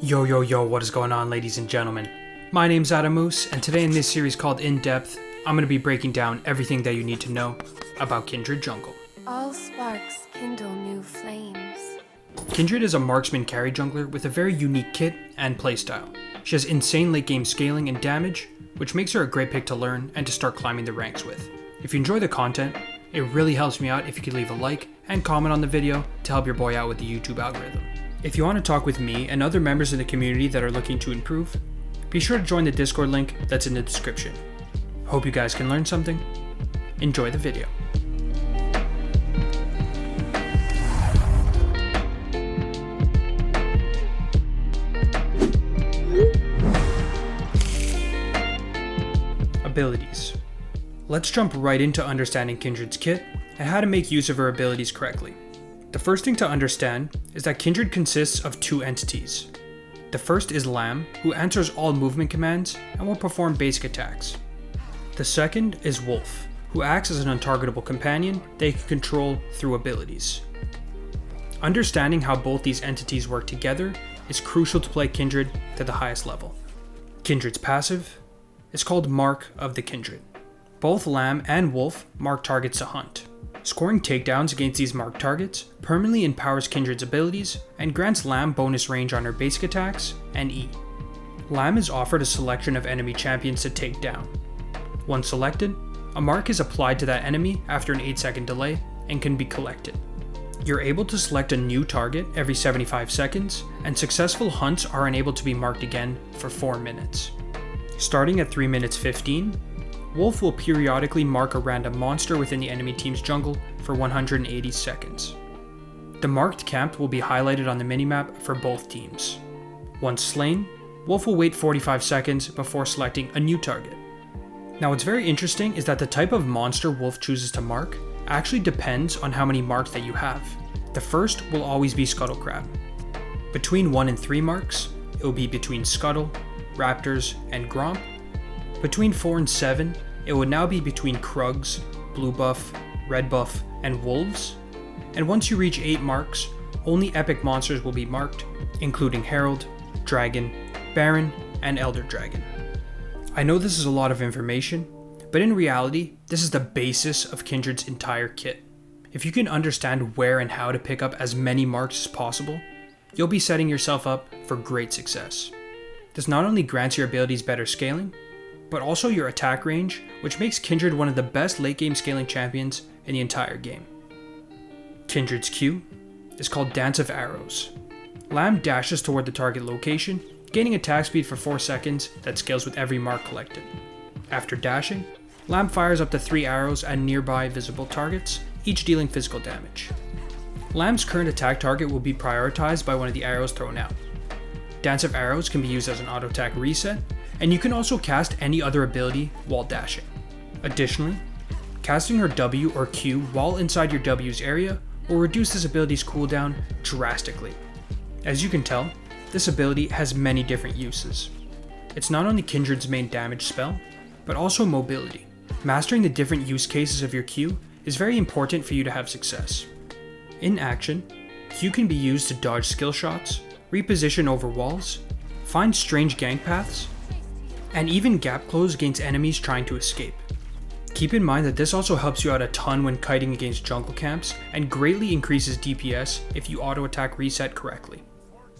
Yo, what is going on, ladies and gentlemen? My name's Adamoose, and today in this series called In Depth, I'm going to be breaking down everything that you need to know about Kindred Jungle. All sparks kindle new flames. Kindred is a marksman carry jungler with a very unique kit and playstyle. She has insane late game scaling and damage, which makes her a great pick to learn and to start climbing the ranks with. If you enjoy the content, it really helps me out if you could leave a like and comment on the video to help your boy out with the YouTube algorithm. If you want to talk with me and other members of the community that are looking to improve, be sure to join the Discord link that's in the description. Hope you guys can learn something. Enjoy the video. Abilities. Let's jump right into understanding Kindred's kit and how to make use of her abilities correctly. The first thing to understand is that Kindred consists of two entities. The first is Lamb, who answers all movement commands and will perform basic attacks. The second is Wolf, who acts as an untargetable companion they can control through abilities. Understanding how both these entities work together is crucial to play Kindred to the highest level. Kindred's passive is called Mark of the Kindred. Both Lamb and Wolf mark targets to hunt. Scoring takedowns against these marked targets permanently empowers Kindred's abilities and grants Lamb bonus range on her basic attacks and E. Lamb is offered a selection of enemy champions to take down. Once selected, a mark is applied to that enemy after an 8-second delay and can be collected. You're able to select a new target every 75 seconds, and successful hunts are unable to be marked again for 4 minutes. Starting at 3 minutes 15, Wolf will periodically mark a random monster within the enemy team's jungle for 180 seconds. The marked camp will be highlighted on the minimap for both teams. Once slain, Wolf will wait 45 seconds before selecting a new target. Now what's very interesting is that the type of monster Wolf chooses to mark actually depends on how many marks that you have. The first will always be Scuttle Crab. Between 1 and 3 marks, it will be between Scuttle, Raptors, and Gromp. Between 4 and 7, it would now be between Krugs, Blue Buff, Red Buff, and Wolves. And once you reach 8 marks, only epic monsters will be marked, including Herald, Dragon, Baron, and Elder Dragon. I know this is a lot of information, but in reality, this is the basis of Kindred's entire kit. If you can understand where and how to pick up as many marks as possible, you'll be setting yourself up for great success. This not only grants your abilities better scaling, but also your attack range, which makes Kindred one of the best late game scaling champions in the entire game. Kindred's Q is called Dance of Arrows. Lamb dashes toward the target location, gaining attack speed for 4 seconds that scales with every mark collected. After dashing, Lamb fires up to 3 arrows at nearby visible targets, each dealing physical damage. Lamb's current attack target will be prioritized by one of the arrows thrown out. Dance of Arrows can be used as an auto attack reset, and you can also cast any other ability while dashing. Additionally, casting her W or Q while inside your W's area will reduce this ability's cooldown drastically. As you can tell, this ability has many different uses. It's not only Kindred's main damage spell, but also mobility. Mastering the different use cases of your Q is very important for you to have success. In action, Q can be used to dodge skill shots, reposition over walls, find strange gank paths, and even gap close against enemies trying to escape. Keep in mind that this also helps you out a ton when kiting against jungle camps and greatly increases DPS if you auto attack reset correctly.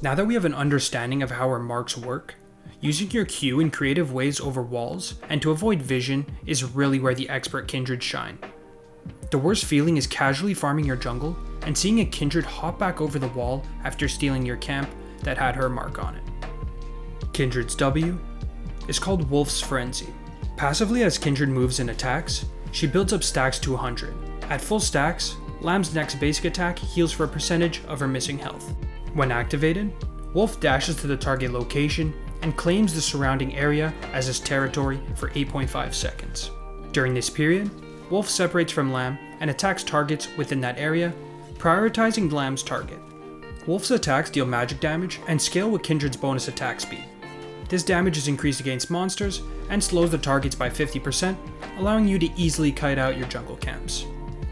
Now that we have an understanding of how our marks work, using your Q in creative ways over walls and to avoid vision is really where the expert Kindred shine. The worst feeling is casually farming your jungle and seeing a Kindred hop back over the wall after stealing your camp that had her mark on it. Kindred's W is called Wolf's Frenzy. Passively as Kindred moves and attacks, she builds up stacks to 100. At full stacks, Lamb's next basic attack heals for a percentage of her missing health. When activated, Wolf dashes to the target location and claims the surrounding area as his territory for 8.5 seconds. During this period, Wolf separates from Lamb and attacks targets within that area, prioritizing Lamb's target. Wolf's attacks deal magic damage and scale with Kindred's bonus attack speed. This damage is increased against monsters and slows the targets by 50%, allowing you to easily kite out your jungle camps.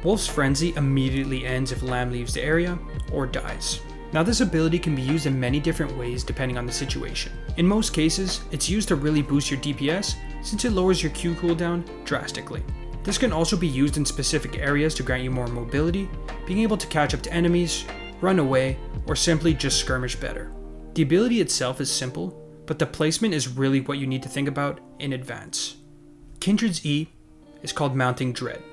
Wolf's Frenzy immediately ends if Lamb leaves the area or dies. Now this ability can be used in many different ways depending on the situation. In most cases, it's used to really boost your DPS since it lowers your Q cooldown drastically. This can also be used in specific areas to grant you more mobility, being able to catch up to enemies, run away, or simply just skirmish better. The ability itself is simple, but the placement is really what you need to think about in advance. Kindred's E is called Mounting Dread.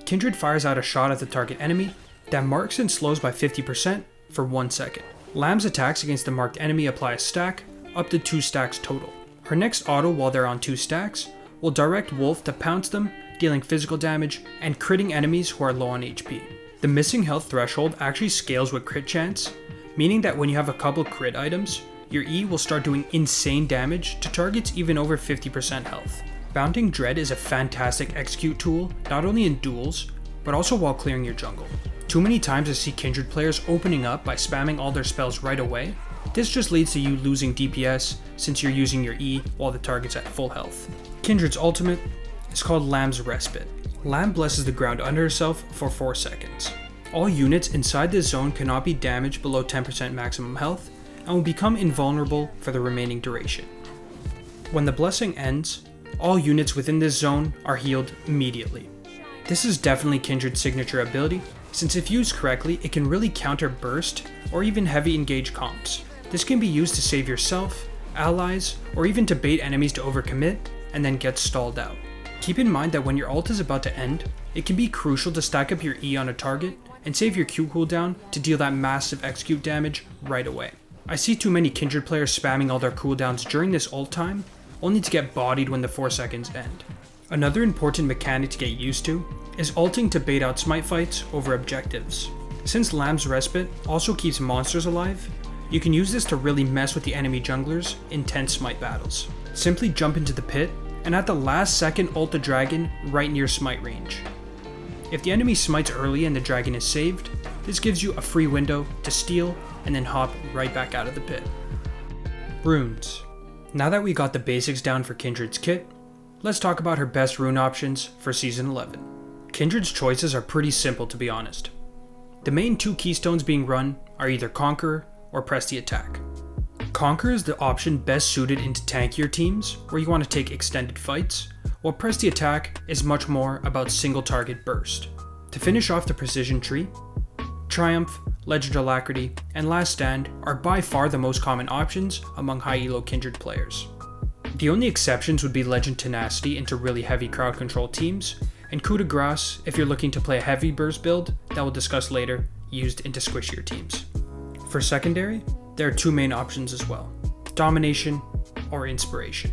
Kindred fires out a shot at the target enemy that marks and slows by 50% for 1 second. Lamb's attacks against the marked enemy apply a stack, up to 2 stacks total. Her next auto while they're on 2 stacks will direct Wolf to pounce them, dealing physical damage and critting enemies who are low on HP. The missing health threshold actually scales with crit chance, meaning that when you have a couple crit items, your E will start doing insane damage to targets even over 50% health. Mounting Dread is a fantastic execute tool, not only in duels, but also while clearing your jungle. Too many times I see Kindred players opening up by spamming all their spells right away. This just leads to you losing DPS since you're using your E while the target's at full health. Kindred's ultimate is called Lamb's Respite. Lamb blesses the ground under herself for 4 seconds. All units inside this zone cannot be damaged below 10% maximum health and will become invulnerable for the remaining duration. When the blessing ends, all units within this zone are healed immediately. This is definitely Kindred's signature ability, since if used correctly, it can really counter burst or even heavy engage comps. This can be used to save yourself, allies, or even to bait enemies to overcommit and then get stalled out. Keep in mind that when your ult is about to end, it can be crucial to stack up your E on a target and save your Q cooldown to deal that massive execute damage right away. I see too many Kindred players spamming all their cooldowns during this ult time, only to get bodied when the 4 seconds end. Another important mechanic to get used to is ulting to bait out smite fights over objectives. Since Lamb's Respite also keeps monsters alive, you can use this to really mess with the enemy junglers in tense smite battles. Simply jump into the pit and at the last second ult the dragon right near smite range. If the enemy smites early and the dragon is saved, this gives you a free window to steal and then hop right back out of the pit. Runes. Now that we got the basics down for Kindred's kit, let's talk about her best rune options for Season 11. Kindred's choices are pretty simple to be honest. The main 2 keystones being run are either Conqueror or Press the Attack. Conqueror is the option best suited into tankier teams where you want to take extended fights, while Press the Attack is much more about single target burst. To finish off the precision tree, Triumph, Legend Alacrity, and Last Stand are by far the most common options among high elo Kindred players. The only exceptions would be Legend Tenacity into really heavy crowd control teams, and Coup de Grace if you're looking to play a heavy burst build that we'll discuss later, used into squishier teams. For secondary, there are 2 main options as well, Domination or Inspiration.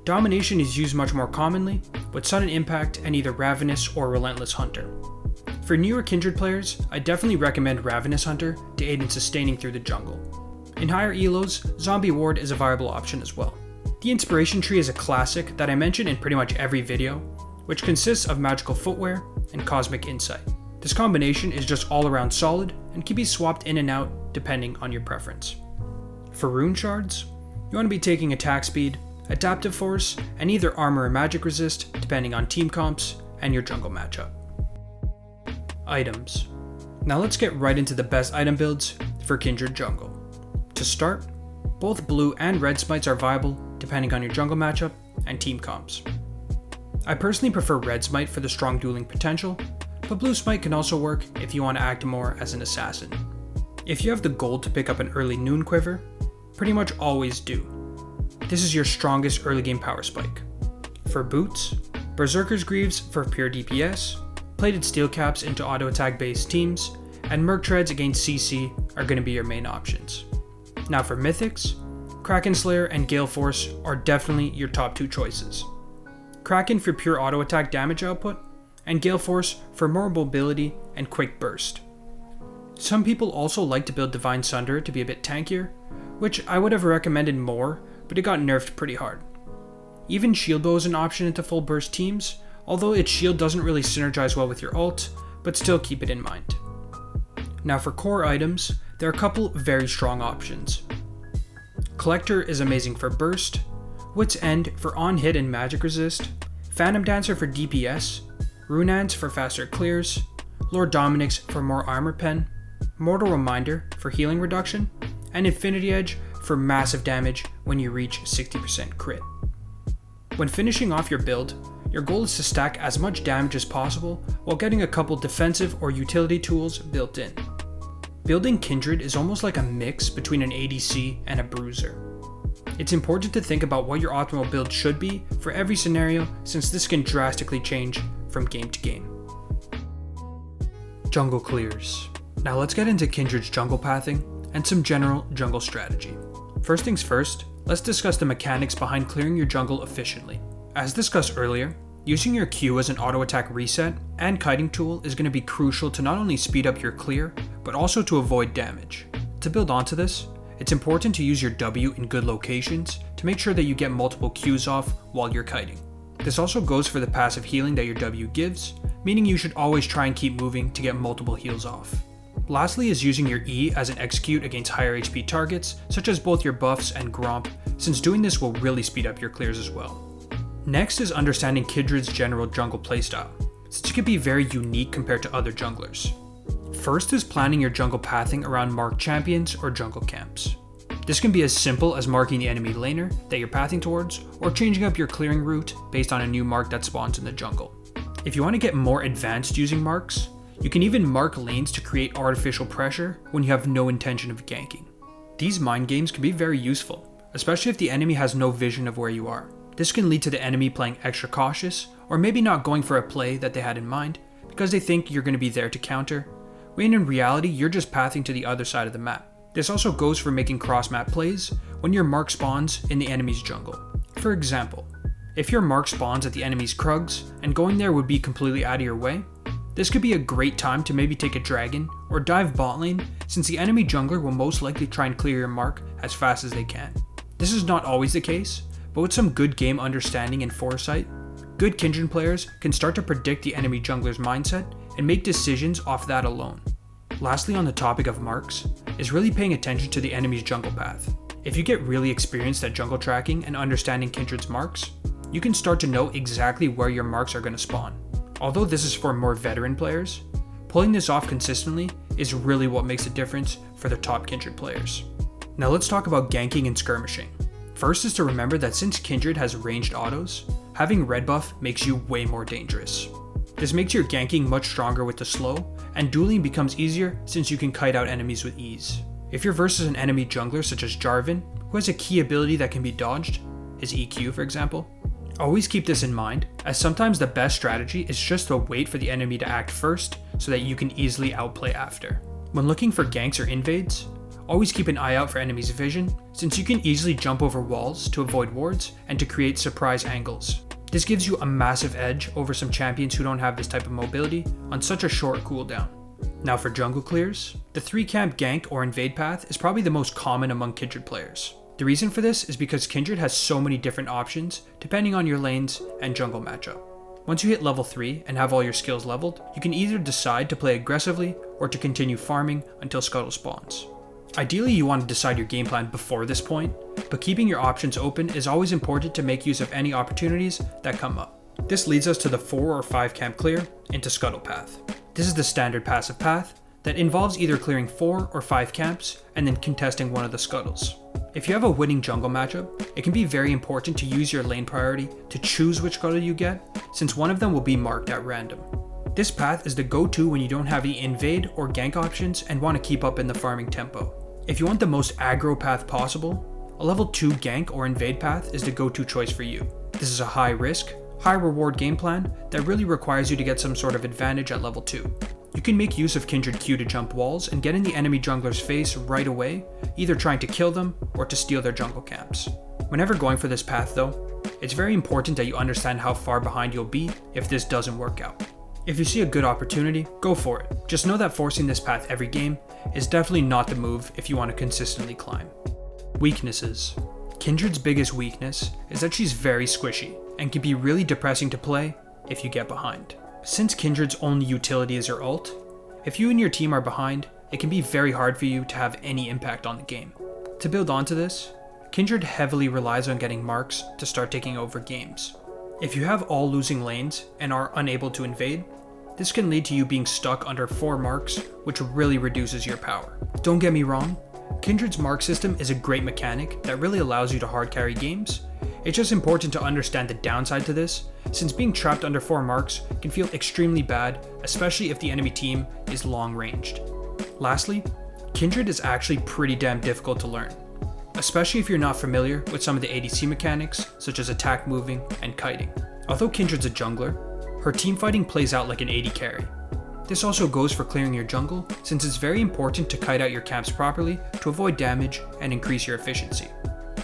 Domination is used much more commonly, with Sudden Impact and either Ravenous or Relentless Hunter. For newer Kindred players, I definitely recommend Ravenous Hunter to aid in sustaining through the jungle. In higher elos, Zombie Ward is a viable option as well. The Inspiration tree is a classic that I mention in pretty much every video, which consists of Magical Footwear and Cosmic Insight. This combination is just all around solid and can be swapped in and out depending on your preference. For Rune Shards, you want to be taking Attack Speed, Adaptive Force, and either Armor or Magic Resist depending on team comps and your jungle matchup. Items. Now let's get right into the best item builds for Kindred Jungle. To start, both blue and red smites are viable depending on your jungle matchup and team comps. I personally prefer red smite for the strong dueling potential, but blue smite can also work if you want to act more as an assassin. If you have the gold to pick up an early Noon Quiver, pretty much always do. This is your strongest early game power spike. For boots, Berserker's Greaves for pure DPS, Plated Steel Caps into auto attack based teams, and Merc Treads against CC are going to be your main options. Now for mythics, Kraken Slayer and Gale Force are definitely your top 2 choices. Kraken for pure auto attack damage output, and Gale Force for more mobility and quick burst. Some people also like to build Divine Sunder to be a bit tankier, which I would have recommended more, but it got nerfed pretty hard. Even Shield Bow is an option into full burst teams, although its shield doesn't really synergize well with your ult, but still keep it in mind. Now for core items, there are a couple very strong options. Collector is amazing for burst, Wit's End for on-hit and magic resist, Phantom Dancer for DPS, Runance for faster clears, Lord Dominix for more armor pen, Mortal Reminder for healing reduction, and Infinity Edge for massive damage when you reach 60% crit. When finishing off your build, your goal is to stack as much damage as possible while getting a couple defensive or utility tools built in. Building Kindred is almost like a mix between an ADC and a bruiser. It's important to think about what your optimal build should be for every scenario, since this can drastically change from game to game. Jungle clears. Now let's get into Kindred's jungle pathing and some general jungle strategy. First things first, let's discuss the mechanics behind clearing your jungle efficiently. As discussed earlier, using your Q as an auto attack reset and kiting tool is going to be crucial to not only speed up your clear, but also to avoid damage. To build onto this, it's important to use your W in good locations to make sure that you get multiple Qs off while you're kiting. This also goes for the passive healing that your W gives, meaning you should always try and keep moving to get multiple heals off. Lastly is using your E as an execute against higher HP targets, such as both your buffs and Gromp, since doing this will really speed up your clears as well. Next is understanding Kindred's general jungle playstyle, since it can be very unique compared to other junglers. First is planning your jungle pathing around marked champions or jungle camps. This can be as simple as marking the enemy laner that you're pathing towards, or changing up your clearing route based on a new mark that spawns in the jungle. If you want to get more advanced using marks, you can even mark lanes to create artificial pressure when you have no intention of ganking. These mind games can be very useful, especially if the enemy has no vision of where you are. This can lead to the enemy playing extra cautious, or maybe not going for a play that they had in mind, because they think you're going to be there to counter, when in reality you're just pathing to the other side of the map. This also goes for making cross-map plays when your mark spawns in the enemy's jungle. For example, if your mark spawns at the enemy's Krugs and going there would be completely out of your way, this could be a great time to maybe take a dragon or dive bot lane, since the enemy jungler will most likely try and clear your mark as fast as they can. This is not always the case, but with some good game understanding and foresight, good Kindred players can start to predict the enemy jungler's mindset and make decisions off that alone. Lastly, on the topic of marks, is really paying attention to the enemy's jungle path. If you get really experienced at jungle tracking and understanding Kindred's marks, you can start to know exactly where your marks are going to spawn. Although this is for more veteran players, pulling this off consistently is really what makes a difference for the top Kindred players. Now let's talk about ganking and skirmishing. First is to remember that since Kindred has ranged autos, having red buff makes you way more dangerous. This makes your ganking much stronger with the slow, and dueling becomes easier since you can kite out enemies with ease. If you're versus an enemy jungler such as Jarvan, who has a key ability that can be dodged, his EQ for example, always keep this in mind, as sometimes the best strategy is just to wait for the enemy to act first so that you can easily outplay after. When looking for ganks or invades, always keep an eye out for enemies' vision, since you can easily jump over walls to avoid wards and to create surprise angles. This gives you a massive edge over some champions who don't have this type of mobility on such a short cooldown. Now for jungle clears, the 3-camp gank or invade path is probably the most common among Kindred players. The reason for this is because Kindred has so many different options depending on your lanes and jungle matchup. Once you hit level 3 and have all your skills leveled, you can either decide to play aggressively or to continue farming until Scuttle spawns. Ideally, you want to decide your game plan before this point, but keeping your options open is always important to make use of any opportunities that come up. This leads us to the 4 or 5 camp clear into Scuttle path. This is the standard passive path that involves either clearing 4 or 5 camps and then contesting one of the scuttles. If you have a winning jungle matchup, it can be very important to use your lane priority to choose which scuttle you get, since one of them will be marked at random. This path is the go-to when you don't have any invade or gank options and want to keep up in the farming tempo. If you want the most aggro path possible, a level 2 gank or invade path is the go-to choice for you. This is a high risk, high reward game plan that really requires you to get some sort of advantage at level 2. You can make use of Kindred Q to jump walls and get in the enemy jungler's face right away, either trying to kill them or to steal their jungle camps. Whenever going for this path though, it's very important that you understand how far behind you'll be if this doesn't work out. If you see a good opportunity, go for it. Just know that forcing this path every game is definitely not the move if you want to consistently climb. Weaknesses. Kindred's biggest weakness is that she's very squishy and can be really depressing to play if you get behind. Since Kindred's only utility is her ult, if you and your team are behind, it can be very hard for you to have any impact on the game. To build onto this, Kindred heavily relies on getting marks to start taking over games. If you have all losing lanes and are unable to invade, This can lead to you being stuck under 4 marks, which really reduces your power. Don't get me wrong, Kindred's mark system is a great mechanic that really allows you to hard carry games. It's just important to understand the downside to this, since being trapped under 4 marks can feel extremely bad, especially if the enemy team is long ranged. Lastly, Kindred is actually pretty damn difficult to learn, especially if you're not familiar with some of the ADC mechanics, such as attack moving and kiting. Although Kindred's a jungler, her teamfighting plays out like an AD carry. This also goes for clearing your jungle, since it's very important to kite out your camps properly to avoid damage and increase your efficiency.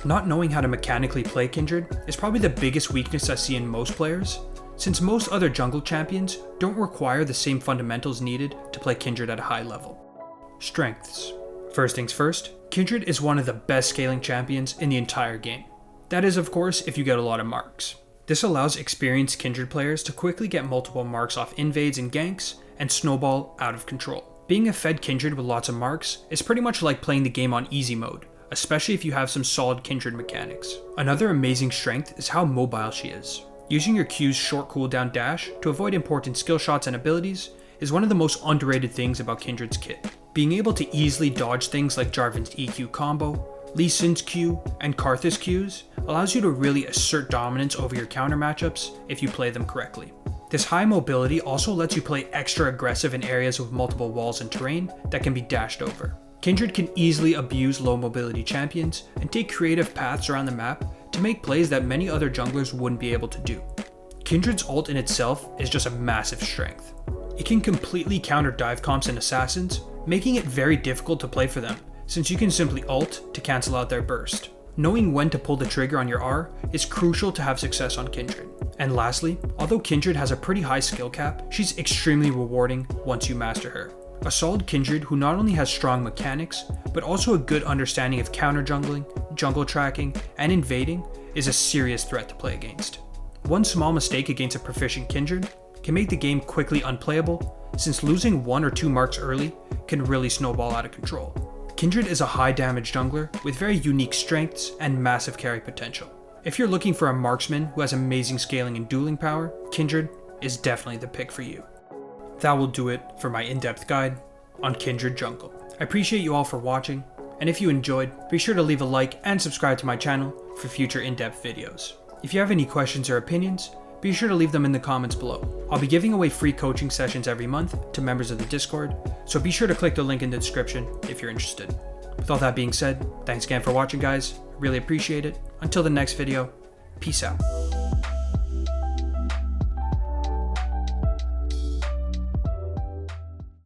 Not knowing how to mechanically play Kindred is probably the biggest weakness I see in most players, since most other jungle champions don't require the same fundamentals needed to play Kindred at a high level. Strengths. First things first, Kindred is one of the best scaling champions in the entire game. That is, of course, if you get a lot of marks. This allows experienced Kindred players to quickly get multiple marks off invades and ganks and snowball out of control. Being a fed Kindred with lots of marks is pretty much like playing the game on easy mode, especially if you have some solid Kindred mechanics. Another amazing strength is how mobile she is. Using your Q's short cooldown dash to avoid important skill shots and abilities is one of the most underrated things about Kindred's kit. Being able to easily dodge things like Jarvan's EQ combo, Lee Sin's Q, and Karthus Qs allows you to really assert dominance over your counter matchups if you play them correctly. This high mobility also lets you play extra aggressive in areas with multiple walls and terrain that can be dashed over. Kindred can easily abuse low mobility champions and take creative paths around the map to make plays that many other junglers wouldn't be able to do. Kindred's ult in itself is just a massive strength. It can completely counter dive comps and assassins, making it very difficult to play for them, since you can simply ult to cancel out their burst. Knowing when to pull the trigger on your R is crucial to have success on Kindred. And lastly, although Kindred has a pretty high skill cap, she's extremely rewarding once you master her. A solid Kindred who not only has strong mechanics, but also a good understanding of counter jungling, jungle tracking, and invading is a serious threat to play against. One small mistake against a proficient Kindred can make the game quickly unplayable, since losing 1 or 2 marks early can really snowball out of control. Kindred is a high damage jungler with very unique strengths and massive carry potential. If you're looking for a marksman who has amazing scaling and dueling power, Kindred is definitely the pick for you. That will do it for my in-depth guide on Kindred Jungle. I appreciate you all for watching, and if you enjoyed, be sure to leave a like and subscribe to my channel for future in-depth videos. If you have any questions or opinions, be sure to leave them in the comments below. I'll be giving away free coaching sessions every month to members of the Discord, so be sure to click the link in the description if you're interested. With all that being said, thanks again for watching guys, really appreciate it. Until the next video, peace out.